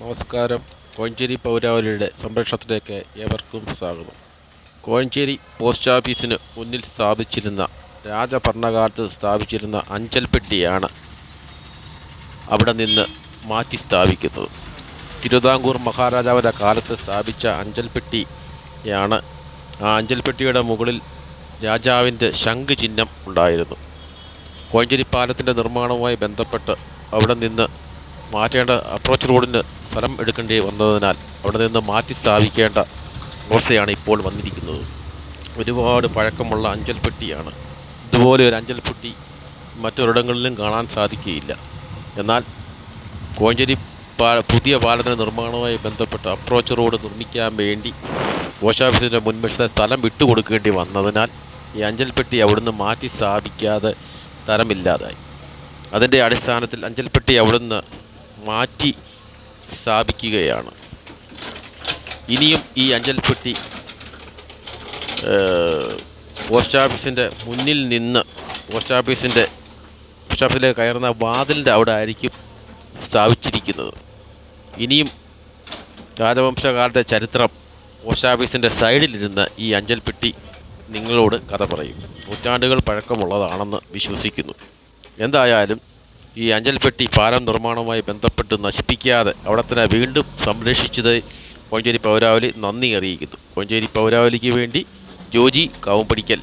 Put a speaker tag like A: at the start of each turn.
A: നമസ്കാരം. കോഴഞ്ചേരി പൗരാവലിയുടെ സംരക്ഷണത്തിലേക്ക് ഏവർക്കും സ്വാഗതം. കോഴഞ്ചേരി പോസ്റ്റ് ഓഫീസിന് മുന്നിൽ രാജഭരണകാലത്ത് സ്ഥാപിച്ചിരുന്ന അഞ്ചൽ പെട്ടിയാണ് അവിടെ നിന്ന് മാറ്റി സ്ഥാപിക്കുന്നത്. തിരുവിതാംകൂർ മഹാരാജാവിൻ്റെ കാലത്ത് സ്ഥാപിച്ച അഞ്ചൽ പെട്ടിയാണ്. ആ അഞ്ചൽ പെട്ടിയുടെ മുകളിൽ രാജാവിൻ്റെ ശംഖ് ചിഹ്നം ഉണ്ടായിരുന്നു. കോഴഞ്ചേരി പാലത്തിൻ്റെ നിർമ്മാണവുമായി ബന്ധപ്പെട്ട് അവിടെ നിന്ന് മാറ്റേണ്ട അപ്രോച്ച് റോഡിന് സ്ഥലം എടുക്കേണ്ടി വന്നതിനാൽ അവിടെ നിന്ന് മാറ്റി സ്ഥാപിക്കേണ്ട അവസ്ഥയാണ് ഇപ്പോൾ വന്നിരിക്കുന്നത്. ഒരുപാട് പഴക്കമുള്ള അഞ്ചൽപ്പെട്ടിയാണ്. ഇതുപോലെ ഒരു അഞ്ചൽപ്പെട്ടി മറ്റൊരിടങ്ങളിലും കാണാൻ സാധിക്കുകയില്ല. എന്നാൽ കോഴഞ്ചേരി പുതിയ പാലത്തിൻ്റെ നിർമ്മാണവുമായി ബന്ധപ്പെട്ട് അപ്രോച്ച് റോഡ് നിർമ്മിക്കാൻ വേണ്ടി പോസ്റ്റ് ഓഫീസിൻ്റെ മുൻവശത്തെ സ്ഥലം വിട്ടുകൊടുക്കേണ്ടി വന്നതിനാൽ ഈ അഞ്ചൽപ്പെട്ടി അവിടുന്ന് മാറ്റി സ്ഥാപിക്കാതെ തരമില്ലാതായി. അതിൻ്റെ അടിസ്ഥാനത്തിൽ അഞ്ചൽപ്പെട്ടി അവിടുന്ന് മാറ്റി സ്ഥാപിക്കുകയാണ്. ഇനിയും ഈ അഞ്ചൽപ്പെട്ടി പോസ്റ്റ് ഓഫീസിൻ്റെ മുന്നിൽ നിന്ന് പോസ്റ്റ് ഓഫീസിലേക്ക് കയറുന്ന വാതിലിൻ്റെ അവിടെ ആയിരിക്കും സ്ഥാപിച്ചിരിക്കുന്നത്. ഇനിയും രാജവംശകാലത്തെ ചരിത്രം പോസ്റ്റ് ഓഫീസിൻ്റെ സൈഡിലിരുന്ന് ഈ അഞ്ചൽപ്പെട്ടി നിങ്ങളോട് കഥ പറയും. നൂറ്റാണ്ടുകൾ പഴക്കമുള്ളതാണെന്ന് വിശ്വസിക്കുന്നു. എന്തായാലും ഈ അഞ്ചൽപ്പെട്ടി പാലം നിർമ്മാണവുമായി ബന്ധപ്പെട്ട് നശിപ്പിക്കാതെ അവിടെ തന്നെ വീണ്ടും സംരക്ഷിച്ചത് കോഴഞ്ചേരി പൗരാവലി നന്ദി അറിയിക്കുന്നു. കോഴഞ്ചേരി പൗരാവലിക്ക് വേണ്ടി ജോജി കാവുംപടിക്കൽ.